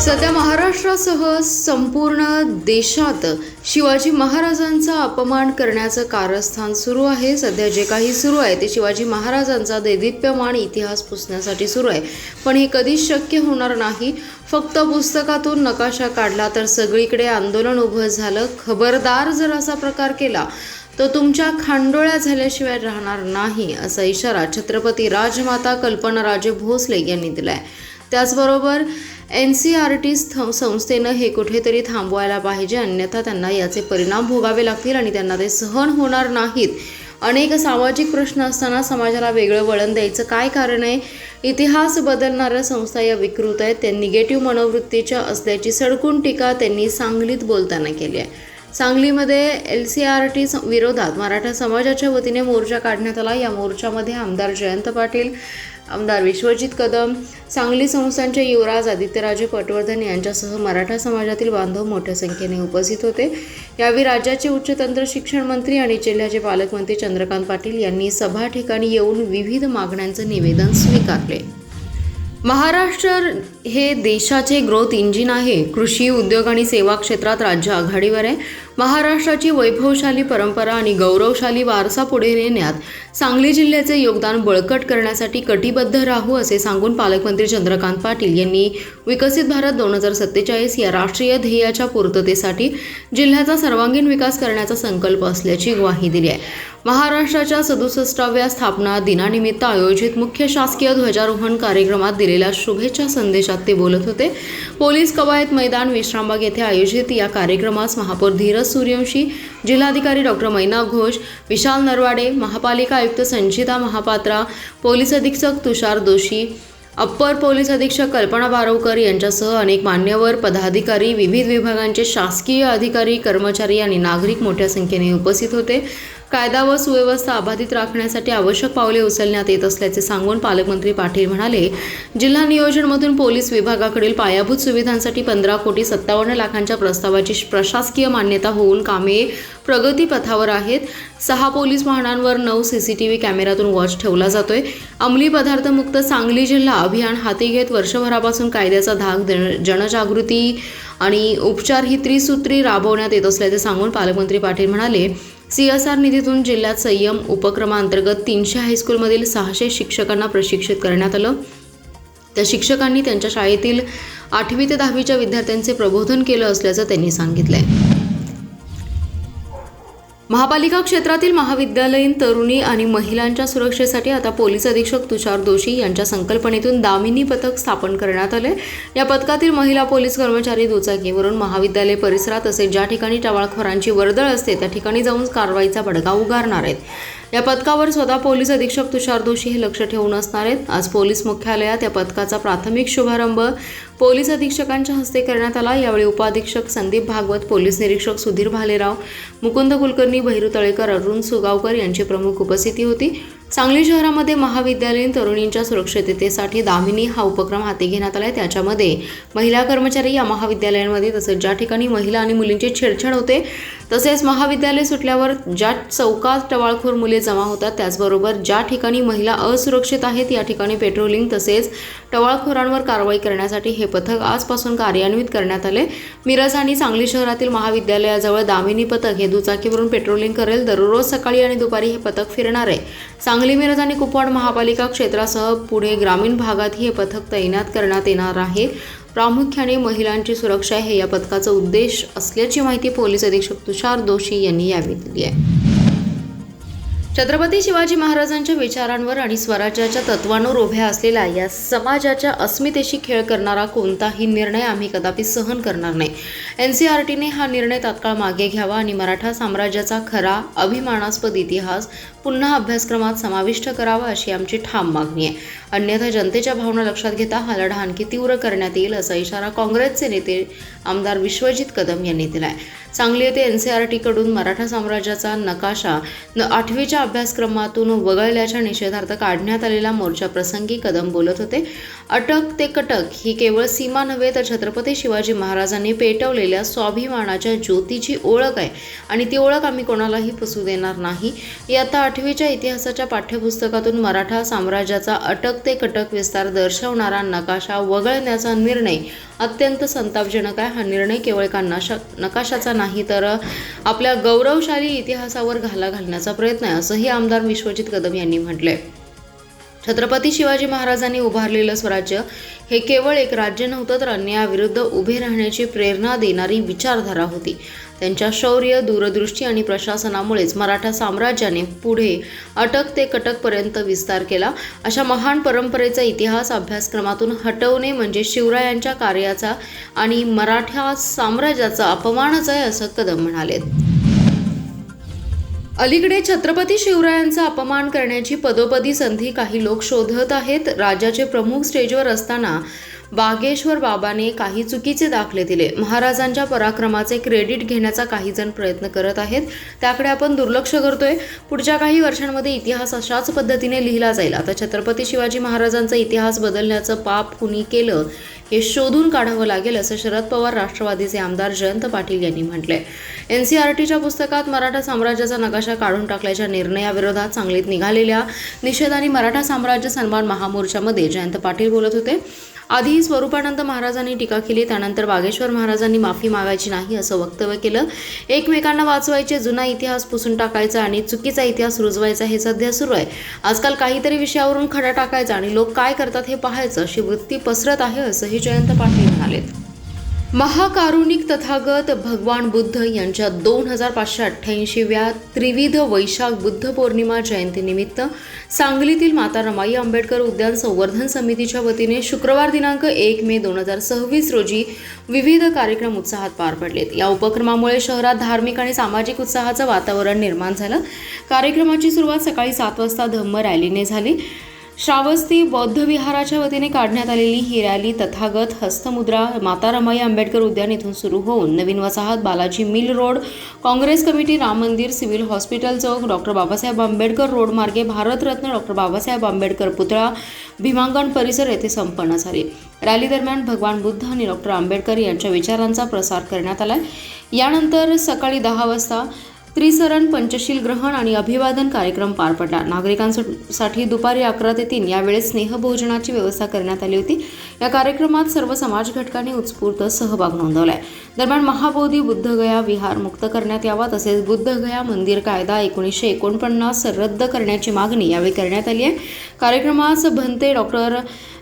सध्या महाराष्ट्रासह संपूर्ण देशात शिवाजी महाराजांचा अपमान करण्याचं कारस्थान सुरू आहे। सध्या जे काही सुरू आहे ते शिवाजी महाराजांचा दैदिप्यमान इतिहास पुसण्यासाठी सुरू आहे, पण हे कधीच शक्य होणार नाही। फक्त पुस्तकातून नकाशा काढला तर सगळीकडे आंदोलन उभं झालं। खबरदार जर असा प्रकार केला तो तुमच्या खांडोळ्या झाल्याशिवाय राहणार नाही, असा इशारा छत्रपती राजमाता कल्पनाराजे भोसले यांनी दिलाय। त्याचबरोबर NCERT संस्थेनं हे कुठेतरी थांबवायला पाहिजे, अन्यथा त्यांना याचे परिणाम भोगावे लागतील आणि त्यांना ते सहन होणार नाहीत। अनेक सामाजिक प्रश्न असताना समाजाला वेगळं वळण द्यायचं काय कारण आहे? इतिहास बदलणाऱ्या संस्था या विकृत आहेत, त्या निगेटिव्ह मनोवृत्तीच्या असल्याची सडकून टीका त्यांनी सांगलीत बोलताना केली आहे। सांगलीमध्ये NCERT विरोधात मराठा समाजाच्या वतीने मोर्चा काढण्यात आला। या मोर्चामध्ये आमदार जयंत पाटील, आमदार विश्वजित कदम, सांगली संस्थानचे युवराज आदित्यराजे पटवर्धन यांच्यासह मराठा समाजातील बांधव मोठ्या संख्येने उपस्थित होते। यावेळी राज्याचे उच्च तंत्र शिक्षण मंत्री आणि जिल्ह्याचे पालकमंत्री चंद्रकांत पाटील यांनी सभा ठिकाणी येऊन विविध मागण्यांचं निवेदन स्वीकारले। महाराष्ट्र हे देशाचे ग्रोथ इंजिन आहे। कृषी, उद्योग आणि सेवा क्षेत्रात राज्य आघाडीवर आहे। महाराष्ट्राची वैभवशाली परंपरा आणि गौरवशाली वारसा पुढे नेण्यात सांगली जिल्ह्याचे योगदान बळकट करण्यासाठी कटिबद्ध राहू, असे सांगून पालकमंत्री चंद्रकांत पाटील यांनी विकसित भारत 2047 या राष्ट्रीय ध्येयाच्या पूर्ततेसाठी जिल्ह्याचा सर्वांगीण विकास करण्याचा संकल्प असल्याची ग्वाही दिली आहे। महाराष्ट्राच्या 67व्या स्थापना दिनानिमित्त आयोजित मुख्य शासकीय ध्वजारोहण कार्यक्रमात दिलेल्या शुभेच्छा संदेशात ते बोलत होते। पोलीस कवायत मैदान विश्रामबाग येथे आयोजित या कार्यक्रमास महापौर धीरज सूर्यवंशी, जिल्हाधिकारी डॉक्टर मैना घोष, विशाल नरवाडे, महापालिका आयुक्त संचिता महापात्रा, पोलीस अधीक्षक तुषार दोशी, अप्पर पोलीस अधीक्षक कल्पना बारवकर यांच्यासह अनेक मान्यवर, पदाधिकारी, विविध विभागांचे शासकीय अधिकारी, कर्मचारी आणि नागरिक मोठ्या संख्येने उपस्थित होते। कायदा व सुव्यवस्था अबाधित राखण्यासाठी आवश्यक पावले उचलण्यात येत असल्याचे सांगून पालकमंत्री पाटील म्हणाले, जिल्हा नियोजनमधून पोलीस विभागाकडील पायाभूत सुविधांसाठी 15,57,00,000च्या प्रस्तावाची प्रशासकीय मान्यता होऊन कामे प्रगतीपथावर आहेत। 6 पोलीस वाहनांवर 9 CCTV कॅमेऱ्यातून वॉच ठेवला जातोय। अंमली पदार्थ मुक्त सांगली जिल्हा अभियान हाती घेत वर्षभरापासून कायद्याचा धाक, जनजागृती आणि उपचार ही त्रिसूत्री राबवण्यात येत असल्याचे सांगून पालकमंत्री पाटील म्हणाले, CSR निधीतून जिल्ह्यात संयम उपक्रमांतर्गत 300 हायस्कूलमधील 600 शिक्षकांना प्रशिक्षित करण्यात आलं। त्या शिक्षकांनी त्यांच्या शाळेतील 8वी ते 10वीच्या विद्यार्थ्यांचे प्रबोधन केलं असल्याचं त्यांनी सांगितलंय। महापालिका क्षेत्रातील महाविद्यालयीन तरुणी आणि महिलांच्या सुरक्षेसाठी आता पोलीस अधीक्षक तुषार दोशी यांच्या संकल्पनेतून दामिनी पथक स्थापन करण्यात आले। या पथकातील महिला पोलीस कर्मचारी दुचाकीवरून महाविद्यालय परिसरात तसेच ज्या ठिकाणी टवाळखोरांची वर्दळ असते त्या ठिकाणी जाऊन कारवाईचा बडगा उगारणार आहेत। या पथकावर स्वतः पोलीस अधीक्षक तुषार दोशी हे लक्ष ठेवून असणार आहेत। आज पोलीस मुख्यालयात या पथकाचा प्राथमिक शुभारंभ पोलीस अधीक्षकांच्या हस्ते करण्यात आला। यावेळी उपाधीक्षक संदीप भागवत, पोलीस निरीक्षक सुधीर भालेराव, मुकुंद कुलकर्णी, भैरू तळेकर, अरुण सुगावकर यांची प्रमुख उपस्थिती होती। सांगली शहरामध्ये महाविद्यालयीन तरुणींच्या सुरक्षिततेसाठी दामिनी हा उपक्रम हाती घेण्यात आला। त्याच्यामध्ये महिला कर्मचारी या महाविद्यालयांमध्ये तसेच ज्या ठिकाणी महिला आणि मुलींची छेडछाड होते तसेच महाविद्यालय सुटल्यावर ज्या चौकात टवाळखोर मुले जमा होतात, त्याचबरोबर ज्या ठिकाणी महिला असुरक्षित आहेत या ठिकाणी पेट्रोलिंग तसेच टवाळखोरांवर कारवाई करण्यासाठी हे पथक आजपासून कार्यान्वित करण्यात आले। मिरज आणि सांगली शहरातील महाविद्यालयाजवळ दामिनी पथक हे दुचाकीवरून पेट्रोलिंग करेल। दररोज सकाळी आणि दुपारी हे पथक फिरणार आहे। सांगली, मिरज आणि कुपवाड महापालिका क्षेत्रासह पुढे ग्रामीण भागातही हे पथक तैनात करण्यात येणार आहे। प्रामुख्याने महिलांची सुरक्षा हे या पथकाचा उद्देश असल्याची माहिती पोलीस अधीक्षक तुषार दोशी यांनी यावेळी दिली आहे। छत्रपती शिवाजी महाराजांच्या विचारांवर आणि स्वराज्याच्या तत्वांवर उभ्या असलेल्या या समाजाच्या अस्मितेशी खेळ करणारा कोणताही निर्णय आम्ही कदापि सहन करणार नाही। NCERTने हा निर्णय तात्काळ मागे घ्यावा आणि मराठा साम्राज्याचा खरा अभिमानास्पद इतिहास पुन्हा अभ्यासक्रमात समाविष्ट करावा, अशी आमची ठाम मागणी आहे। अन्यथा जनतेच्या भावना लक्षात घेता हा लढा आणखी तीव्र करण्यात येईल, असा इशारा काँग्रेसचे नेते आमदार विश्वजित कदम यांनी दिला आहे। सांगली येथे NCERTकडून मराठा साम्राज्याचा नकाशा 8वीच्या अभ्यासक्रमातून वगळल्याच्या निषेधार्थ काढण्यात आलेल्या मोर्चाप्रसंगी कदम बोलत होते। अटक ते कटक ही केवळ सीमा नव्हे तर छत्रपती शिवाजी महाराजांनी पेटवलेल्या स्वाभिमानाच्या ज्योतीची ओळख आहे आणि ती ओळख आम्ही कोणालाही पुसू देणार नाही। इयत्ता 8वीच्या इतिहासाच्या पाठ्यपुस्तकातून मराठा साम्राज्याचा अटक ते कटक विस्तार दर्शवणारा नकाशा वगळण्याचा निर्णय अत्यंत संतापजनक आहे. हा निर्णय केवळ एका नकाशाचा नाही तर आपल्या गौरवशाली इतिहासावर घाला घालण्याचा प्रयत्न आहे, असंही आमदार विश्वजित कदम यांनी म्हटलंय. छत्रपती शिवाजी महाराजांनी उभारलेलं स्वराज्य हे केवळ एक राज्य नव्हतं, तर अन्यायाविरुद्ध उभे राहण्याची प्रेरणा देणारी विचारधारा होती. त्यांच्या शौर्य, दूरदृष्टी आणि प्रशासनामुळेच मराठा साम्राज्याने पुढे अटक ते कटकपर्यंत विस्तार केला. अशा महान परंपरेचा इतिहास अभ्यासक्रमातून हटवणे म्हणजे शिवरायांच्या कार्याचा आणि मराठा साम्राज्याचा अपमानच आहे, असं कदम म्हणाले. अलीकडे छत्रपती शिवरायांचा अपमान करण्याची पदोपदी संधी काही लोक शोधत आहेत. राज्याचे प्रमुख स्टेजवर असताना बागेश्वर बाबाने काही चुकीचे दाखले दिले. महाराजांच्या पराक्रमाचे क्रेडिट घेण्याचा काही जण प्रयत्न करत आहेत, त्याकडे आपण दुर्लक्ष करतोय. पुढच्या काही वर्षांमध्ये इतिहास अशाच पद्धतीने लिहिला जाईल. आता छत्रपती शिवाजी महाराजांचा इतिहास बदलण्याचं पाप कुणी केलं हे शोधून काढावं लागेल, असं शरद पवार राष्ट्रवादीचे आमदार जयंत पाटील यांनी म्हटलंय. NCERTच्या पुस्तकात मराठा साम्राज्याचा नकाशा काढून टाकल्याच्या निर्णयाविरोधात सांगलीत निघालेल्या निषेध आणि मराठा साम्राज्य सन्मान महामोर्चामध्ये जयंत पाटील बोलत होते. आधी स्वरूपानंद महाराजांनी टीका केली, त्यानंतर बागेश्वर महाराजांनी माफी मागायची नाही असं वक्तव्य केलं. एकमेकांना वाचवायचे, जुना इतिहास पुसून टाकायचा आणि चुकीचा इतिहास रुजवायचा हे सध्या सुरू आहे. आजकाल काहीतरी विषयावरून खडा टाकायचा आणि लोक काय करतात हे पाहायचं अशी वृत्ती पसरत आहे, असंही जयंत पाटील म्हणाले. महाकारुणिक तथागत भगवान बुद्ध यांच्या 2588व्या त्रिविध वैशाख बुद्ध पौर्णिमा जयंतीनिमित्त सांगलीतील माता रमाई आंबेडकर उद्यान संवर्धन समितीच्या वतीने शुक्रवार दिनांक 1 मे 2026 रोजी विविध कार्यक्रम उत्साहात पार पडलेत. या उपक्रमामुळे शहरात धार्मिक आणि सामाजिक उत्साहाचं वातावरण निर्माण झालं. कार्यक्रमाची सुरुवात सकाळी 7 वाजता धम्म रॅलीने झाली. श्रावस्ती बौद्ध विहाराच्या वतीने काढण्यात आलेली ही रॅली तथागत हस्तमुद्रा माता रमाई आंबेडकर उद्यान इथून सुरू होऊन नवीन वसाहत, Balaji mill road, Congress committee, Ram मंदिर, सिव्हिल हॉस्पिटल चौक, डॉक्टर बाबासाहेब आंबेडकर रोड मार्गे भारतरत्न डॉक्टर बाबासाहेब आंबेडकर पुतळा, भीमांगण परिसर येथे संपन्न झाली. रॅली दरम्यान भगवान बुद्ध आणि डॉक्टर आंबेडकर यांच्या विचारांचा प्रसार करण्यात आला. यानंतर सकाळी 10 वाजता त्रिसरण, पंचशील ग्रहण आणि अभिवादन कार्यक्रम पार पडला. नागरिकांसाठी दुपारी 11 ते 3 या वेळेस स्नेहभोजनाची व्यवस्था करण्यात आली होती. या कार्यक्रमात सर्व समाज घटकांनी उत्स्फूर्त सहभाग नोंदवलाय. दरम्यान महाबोधी बुद्धगया विहार मुक्त करण्यात यावा, तसेच बुद्धगया मंदिर कायदा 1949 रद्द करण्याची मागणी यावेळी करण्यात आली आहे. कार्यक्रमास भंते डॉक्टर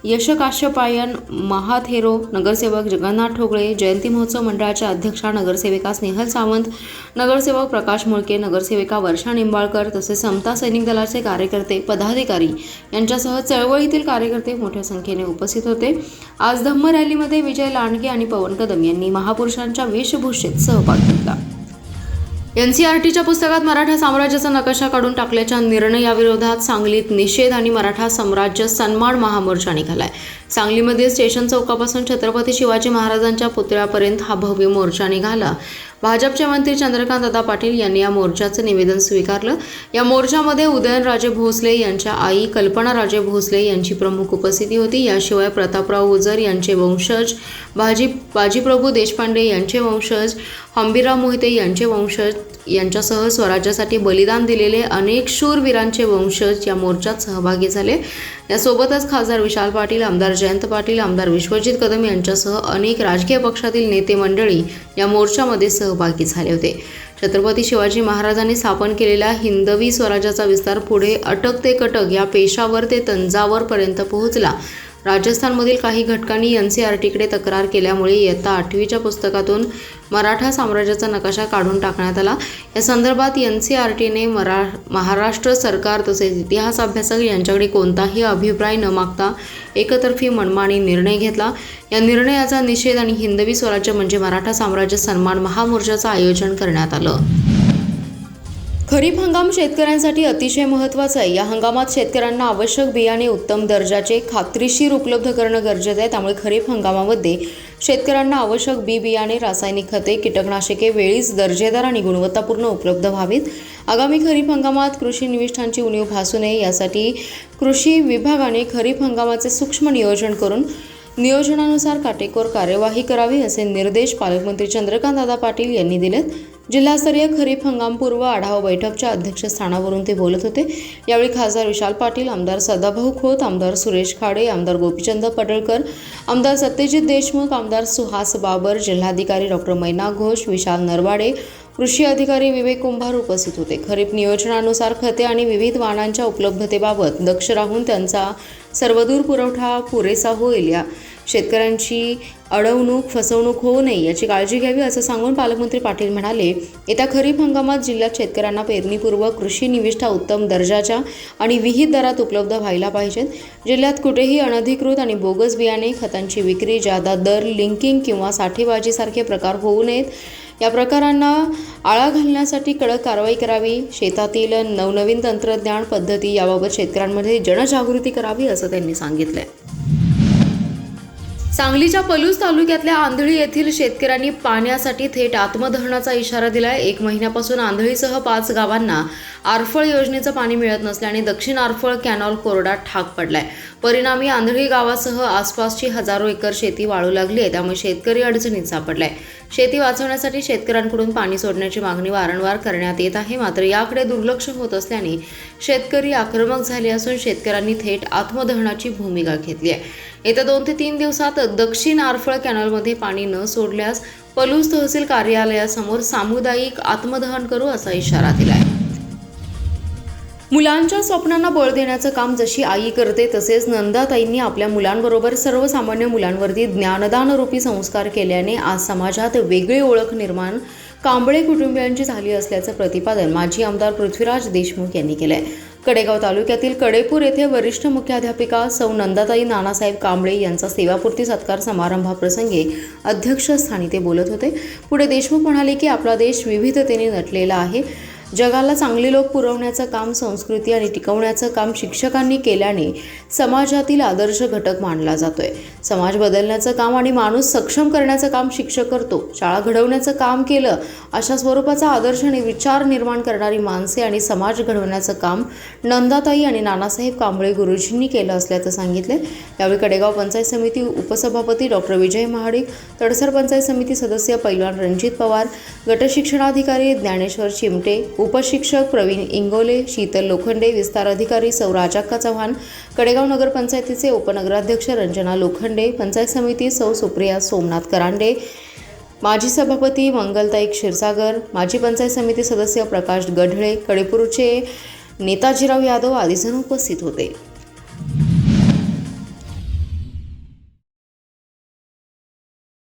यशकाश्यपायन महाथेरो, नगरसेवक जगन्नाथ ठोगळे, जयंती महोत्सव मंडळाच्या अध्यक्षा नगरसेविका स्नेहल सावंत, नगरसेवक प्रकाश मुळके, नगरसेविका वर्षा निंबाळकर तसेच समता सैनिक दलाचे कार्यकर्ते, पदाधिकारी यांच्यासह चळवळीतील कार्यकर्ते मोठ्या संख्येने उपस्थित होते. आज धम्म रॅलीमध्ये विजय लांडगे आणि पवन कदम यांनी महापुरुषांच्या वेशभूषेत सहभाग घेतला. NCERTच्या पुस्तकात मराठा साम्राज्याचा नकाशा काढून टाकल्याच्या निर्णयाविरोधात सांगलीत निषेध आणि मराठा साम्राज्य सन्मान महामोर्चा निघालाय. सांगलीमध्ये स्टेशन चौकापासून छत्रपती शिवाजी महाराजांच्या पुतळ्यापर्यंत हा भव्य मोर्चा निघाला. भाजपचे मंत्री चंद्रकांत दादा पाटील यांनी या मोर्चाचं निवेदन स्वीकारलं. या मोर्चामध्ये उदयनराजे भोसले यांच्या आई कल्पनाराजे भोसले यांची प्रमुख उपस्थिती होती. याशिवाय प्रतापराव उजर यांचे वंशज, बाजीप्रभू देशपांडे यांचे वंशज, हंबीरराव मोहिते यांचे वंशज यांच्यासह स्वराज्यासाठी बलिदान दिलेले अनेक शूरवीरांचे वंशज या मोर्चात सहभागी झाले. यासोबतच खासदार विशाल पाटील, आमदार जयंत पाटील, आमदार विश्वजित कदम यांच्यासह अनेक राजकीय पक्षातील नेते मंडळी या मोर्चामध्ये सहभागी झाले होते. छत्रपती शिवाजी महाराजांनी स्थापन केलेल्या हिंदवी स्वराज्याचा विस्तार पुढे अटक ते कटक या पेशावर ते तंजावरपर्यंत पोहोचला. राजस्थानमधील काही घटकांनी NCERTकडे तक्रार केल्यामुळे इयत्ता 8वीच्या पुस्तकातून मराठा साम्राज्याचा नकाशा काढून टाकण्यात आला. या संदर्भात NCERTने महाराष्ट्र सरकार तसेच इतिहास अभ्यासक यांच्याकडे कोणताही अभिप्राय न मागता एकतर्फी मनमानी निर्णय घेतला. या निर्णयाचा निषेध आणि हिंदवी स्वराज्य म्हणजे मराठा साम्राज्य सन्मान महामोर्चाचं आयोजन करण्यात आलं. खरीप हंगाम शेतकऱ्यांसाठी अतिशय महत्त्वाचा आहे. या हंगामात शेतकऱ्यांना आवश्यक बियाणे उत्तम दर्जाचे खात्रीशीर उपलब्ध करणं गरजेचं आहे. त्यामुळे खरीप हंगामामध्ये शेतकऱ्यांना आवश्यक बियाणे, रासायनिक खते, कीटकनाशके वेळीच दर्जेदार आणि गुणवत्तापूर्ण उपलब्ध व्हावीत. आगामी खरीप हंगामात कृषी निविष्ठांची उणीव भासू नये यासाठी कृषी विभागाने खरीप हंगामाचे सूक्ष्म नियोजन करून नियोजनानुसार काटेकोर कार्यवाही करावी असे निर्देश पालकमंत्री चंद्रकांत दादा पाटील यांनी दिलेत. जिल्हास्तरीय खरीप हंगामपूर्व आढावा बैठकच्या अध्यक्षस्थानावरून ते बोलत होते। यावेळी खासदार विशाल पाटील, आमदार सदाभाऊ खोत, आमदार सुरेश खाडे, आमदार गोपीचंद पडळकर, आमदार सत्यजित देशमुख, आमदार सुहास बाबर, जिल्हाधिकारी डॉक्टर मैनाक घोष, विशाल नरवाडे, कृषी अधिकारी विवेक कुंभार उपस्थित होते। खरीप नियोजनानुसार खते आणि विविध वाहनांच्या उपलब्धतेबाबत दक्ष राहून त्यांचा सर्वदूर पुरवठा पुरेसा होईल, या शेतकऱ्यांची अडवणूक फसवणूक होऊ नये याची काळजी घ्यावी असं सांगून पालकमंत्री पाटील म्हणाले, येत्या खरीप हंगामात जिल्ह्यात शेतकऱ्यांना पेरणीपूर्व कृषी निविष्ठा उत्तम दर्जाच्या आणि विहित दरात उपलब्ध व्हायला पाहिजेत। जिल्ह्यात कुठेही अनधिकृत आणि बोगस बियाणे, खतांची विक्री, जादा दर, लिंकिंग किंवा साठेबाजीसारखे प्रकार होऊ नयेत। या प्रकारांना आळा घालण्यासाठी कडक कारवाई करावी। शेतातील नवनवीन तंत्रज्ञान पद्धती याबाबत शेतकऱ्यांमध्ये जनजागृती करावी असं त्यांनी सांगितलंय। सांगलीच्या पलूस तालुक्यातल्या आंधळी येथील शेतकऱ्यांनी पाण्यासाठी थेट आत्मदहनाचा इशारा दिलाय। 1 महिन्यापासून आंधळीसह 5 गावांना आरफळ योजनेचं पाणी मिळत नसल्याने दक्षिण आरफळ कॅनॉल कोरडा ठाक पडलाय। परिणामी आंधळी गावासह आसपासची हजारो एकर शेती वाळू लागली आहे, त्यामुळे शेतकरी अडचणीत सापडलाय। शेती वाचवण्यासाठी शेतकऱ्यांकडून पाणी सोडण्याची मागणी वारंवार करण्यात येत आहे, मात्र याकडे दुर्लक्ष होत असल्याने शेतकरी आक्रमक झाले असून शेतकऱ्यांनी थेट आत्मदहनाची भूमिका घेतली आहे। येत्या 2 ते 3 दिवसात दक्षिण आरफळ कॅनॉलमध्ये पाणी न सोडल्यास पलूस तहसील कार्यालयासमोर सामुदायिक आत्मदहन करू असा इशारा दिलाय। मुलांच्या स्वप्नांना बळ देण्याचं काम जशी आई करते, तसेच नंदाताईंनी आपल्या मुलांबरोबर सर्वसामान्य मुलांवरती ज्ञानदान रूपी संस्कार केल्याने आज समाजात वेगळी ओळख निर्माण कांबळे कुटुंबियांची झाली असल्याचं प्रतिपादन माजी आमदार पृथ्वीराज देशमुख यांनी केलंय। कडेगाव तालुक्यातील कडेपूर येथे वरिष्ठ मुख्याध्यापिका सौ नंदाताई नानासाहेब कांबळे यांचा सेवापूर्ती सत्कार समारंभाप्रसंगी अध्यक्षस्थानी ते बोलत होते। पुढे देशमुख म्हणाले की आपला देश विविधतेने नटलेला आहे। जगाला चांगले लोक पुरवण्याचं काम, संस्कृती आणि टिकवण्याचं काम शिक्षकांनी केल्याने समाजातील आदर्श घटक मानला जातोय। समाज बदलण्याचं काम आणि माणूस सक्षम करण्याचं काम शिक्षक करतो। शाळा घडवण्याचं काम केलं, अशा स्वरूपाचा आदर्श आणि विचार निर्माण करणारी माणसे आणि समाज घडवण्याचं काम नंदाताई आणि नानासाहेब कांबळे गुरुजींनी केलं असल्याचं सांगितले। यावेळी कडेगाव पंचायत समिती उपसभापती डॉक्टर विजय महाडिक, तडसर पंचायत समिती सदस्य पैलवान रणजित पवार, गटशिक्षणाधिकारी ज्ञानेश्वर चिमटे, उपशिक्षक प्रवीण इंगोले, शीतल लोखंडे, विस्तार अधिकारी सौ राजाक्का चव्हाण, कडेगाव नगरपंचायतीचे उपनगराध्यक्ष रंजना लोखंडे, पंचायत समिती सौ सुप्रिया सोमनाथ करांडे, माजी सभापती मंगलताई क्षीरसागर, माजी पंचायत समिती सदस्य प्रकाश गढळे, कडेपूरचे नेताजीराव यादव आदी जण उपस्थित होते।